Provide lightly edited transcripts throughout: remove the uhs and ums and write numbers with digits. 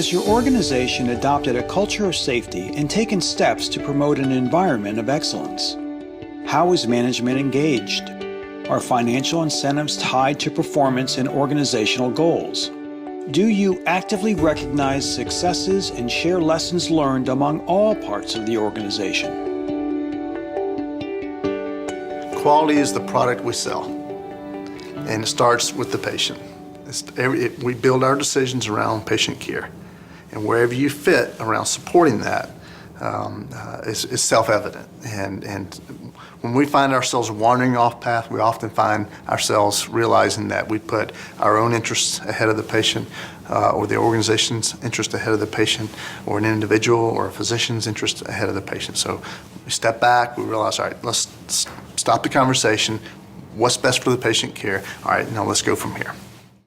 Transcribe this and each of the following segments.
Has your organization adopted a culture of safety and taken steps to promote an environment of excellence? How is management engaged? Are financial incentives tied to performance and organizational goals? Do you actively recognize successes and share lessons learned among all parts of the organization? Quality is the product we sell, and it starts with the patient. We build our decisions around patient care, and wherever you fit around supporting that is self-evident. And when we find ourselves wandering off path, we often find ourselves realizing that we put our own interests ahead of the patient, or the organization's interest ahead of the patient, or an individual or a physician's interest ahead of the patient. So we step back, we realize, all right, let's stop the conversation. What's best for the patient care? All right, now let's go from here.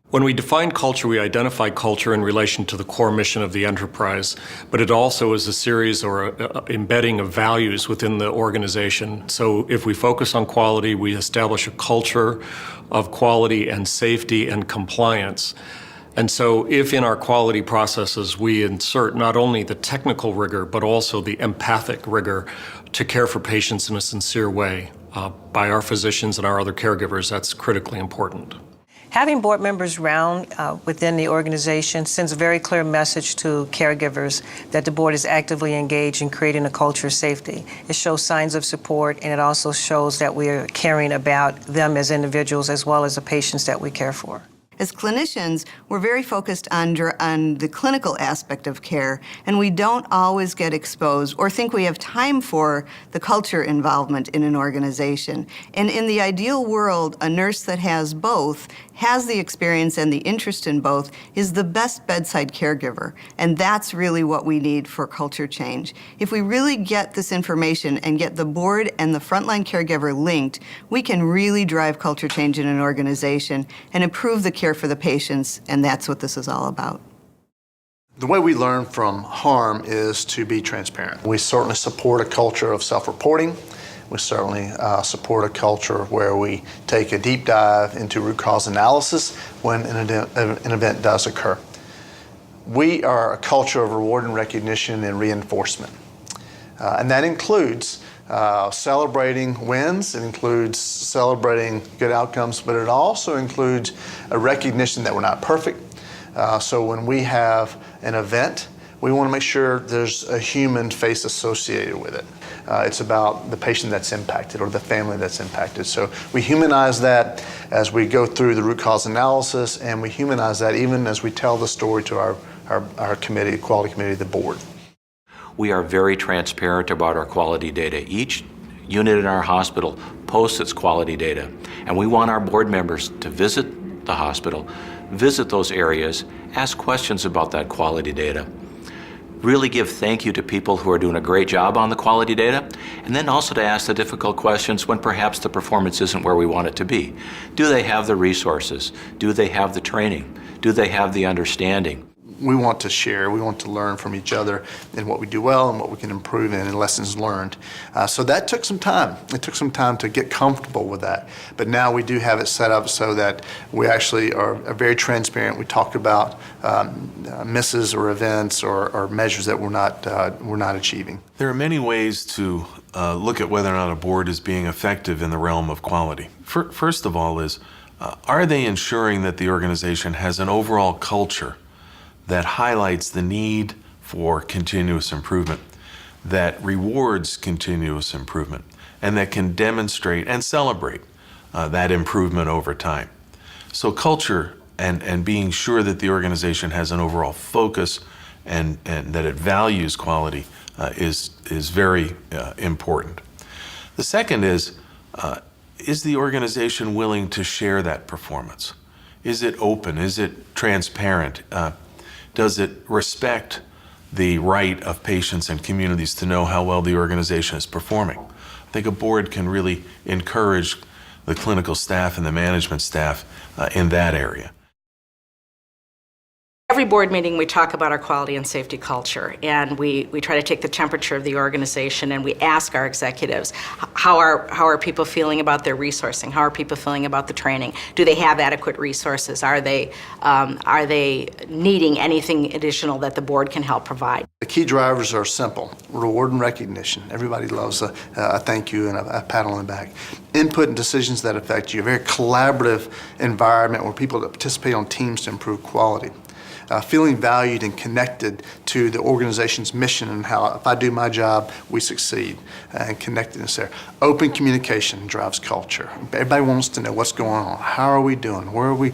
When we define culture, we identify culture in relation to the core mission of the enterprise, but it also is a series or embedding of values within the organization. So if we focus on quality, we establish a culture of quality and safety and compliance. And so if in our quality processes we insert not only the technical rigor, but also the empathic rigor to care for patients in a sincere way by our physicians and our other caregivers, that's critically important. Having board members round within the organization sends a very clear message to caregivers that the board is actively engaged in creating a culture of safety. It shows signs of support, and it also shows that we are caring about them as individuals as well as the patients that we care for. As clinicians, we're very focused on the clinical aspect of care, and we don't always get exposed or think we have time for the culture involvement in an organization. And in the ideal world, a nurse that has both, has the experience and the interest in both, is the best bedside caregiver. And that's really what we need for culture change. If we really get this information and get the board and the frontline caregiver linked, we can really drive culture change in an organization and improve the care for the patients, and that's what this is all about. The way we learn from harm is to be transparent. We certainly support a culture of self-reporting. We certainly support a culture where we take a deep dive into root cause analysis when an event does occur. We are a culture of reward and recognition and reinforcement. And that includes celebrating wins, it includes celebrating good outcomes, but it also includes a recognition that we're not perfect. So when we have an event, we want to make sure there's a human face associated with it. It's about the patient that's impacted or the family that's impacted. So we humanize that as we go through the root cause analysis, and we humanize that even as we tell the story to our committee, quality committee, the board. We are very transparent about our quality data. Each unit in our hospital posts its quality data, and we want our board members to visit the hospital, visit those areas, ask questions about that quality data, really give thank you to people who are doing a great job on the quality data, and then also to ask the difficult questions when perhaps the performance isn't where we want it to be. Do they have the resources? Do they have the training? Do they have the understanding? We want to share, we want to learn from each other in what we do well and what we can improve in and lessons learned. So that took some time. It took some time to get comfortable with that. But now we do have it set up so that we actually are very transparent. We talk about misses or events or measures that we're not achieving. There are many ways to look at whether or not a board is being effective in the realm of quality. First of all is, are they ensuring that the organization has an overall culture that highlights the need for continuous improvement, that rewards continuous improvement, and that can demonstrate and celebrate that improvement over time. So culture and being sure that the organization has an overall focus and that it values quality is very important. The second is the organization willing to share that performance? Is it open? Is it transparent? Does it respect the right of patients and communities to know how well the organization is performing? I think a board can really encourage the clinical staff and the management staff in that area. Every board meeting we talk about our quality and safety culture, and we try to take the temperature of the organization, and we ask our executives, how are people feeling about their resourcing? How are people feeling about the training? Do they have adequate resources? Are they needing anything additional that the board can help provide? The key drivers are simple: reward and recognition. Everybody loves a thank you and a pat on the back. Input and decisions that affect you. A very collaborative environment where people participate on teams to improve quality. Feeling valued and connected to the organization's mission and how, if I do my job, we succeed, and connectedness there. Open communication drives culture. Everybody wants to know what's going on. How are we doing? Where are we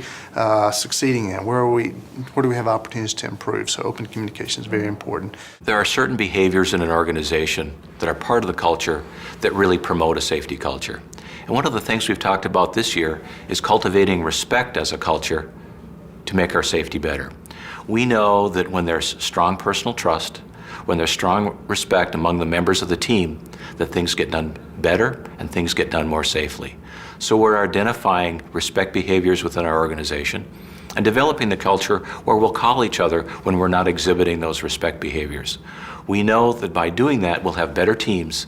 succeeding in? Where do we have opportunities to improve? So open communication is very important. There are certain behaviors in an organization that are part of the culture that really promote a safety culture. And one of the things we've talked about this year is cultivating respect as a culture to make our safety better. We know that when there's strong personal trust, when there's strong respect among the members of the team, that things get done better and things get done more safely. So we're identifying respect behaviors within our organization and developing the culture where we'll call each other when we're not exhibiting those respect behaviors. We know that by doing that, we'll have better teams,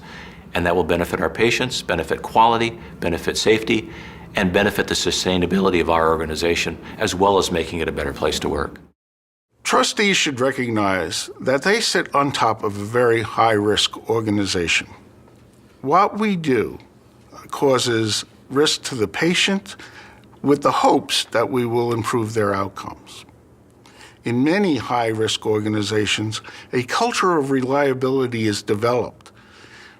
and that will benefit our patients, benefit quality, benefit safety, and benefit the sustainability of our organization, as well as making it a better place to work. Trustees should recognize that they sit on top of a very high-risk organization. What we do causes risk to the patient with the hopes that we will improve their outcomes. In many high-risk organizations, a culture of reliability is developed,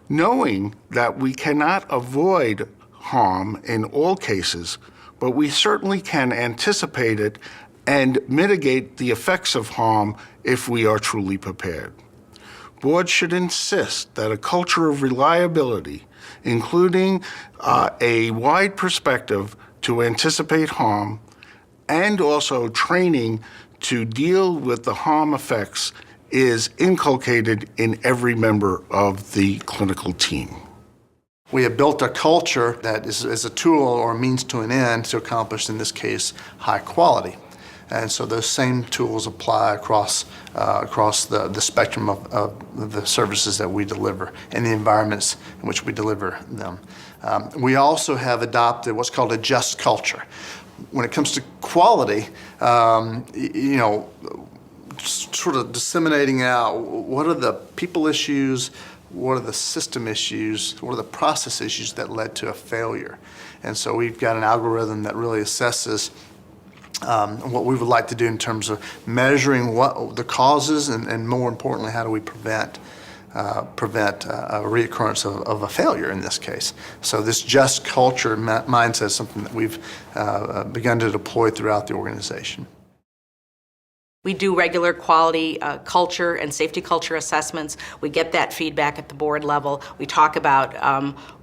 knowing that we cannot avoid harm in all cases, but we certainly can anticipate it and mitigate the effects of harm if we are truly prepared. Boards should insist that a culture of reliability, including a wide perspective to anticipate harm, and also training to deal with the harm effects, is inculcated in every member of the clinical team. We have built a culture that is a tool or a means to an end to accomplish, in this case, high quality. And so those same tools apply across the spectrum of the services that we deliver and the environments in which we deliver them. We also have adopted what's called a just culture. When it comes to quality, sort of disseminating out what are the people issues, what are the system issues, what are the process issues that led to a failure. And so we've got an algorithm that really assesses what we would like to do in terms of measuring what the causes and more importantly, how do we prevent a reoccurrence of a failure in this case. So this just culture mindset is something that we've begun to deploy throughout the organization. We do regular quality culture and safety culture assessments. We get that feedback at the board level. We talk about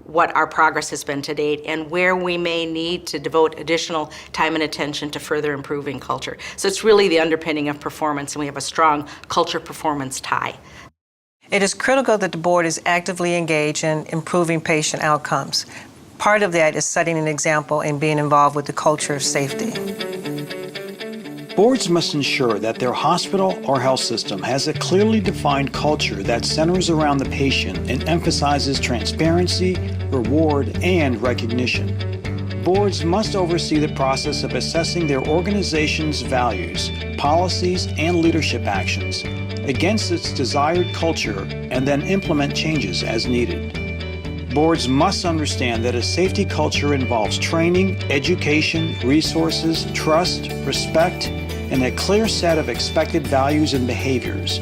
what our progress has been to date and where we may need to devote additional time and attention to further improving culture. So it's really the underpinning of performance, and we have a strong culture-performance tie. It is critical that the board is actively engaged in improving patient outcomes. Part of that is setting an example and being involved with the culture of safety. Boards must ensure that their hospital or health system has a clearly defined culture that centers around the patient and emphasizes transparency, reward, and recognition. Boards must oversee the process of assessing their organization's values, policies, and leadership actions against its desired culture and then implement changes as needed. Boards must understand that a safety culture involves training, education, resources, trust, respect, and a clear set of expected values and behaviors.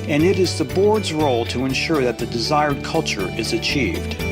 And it is the board's role to ensure that the desired culture is achieved.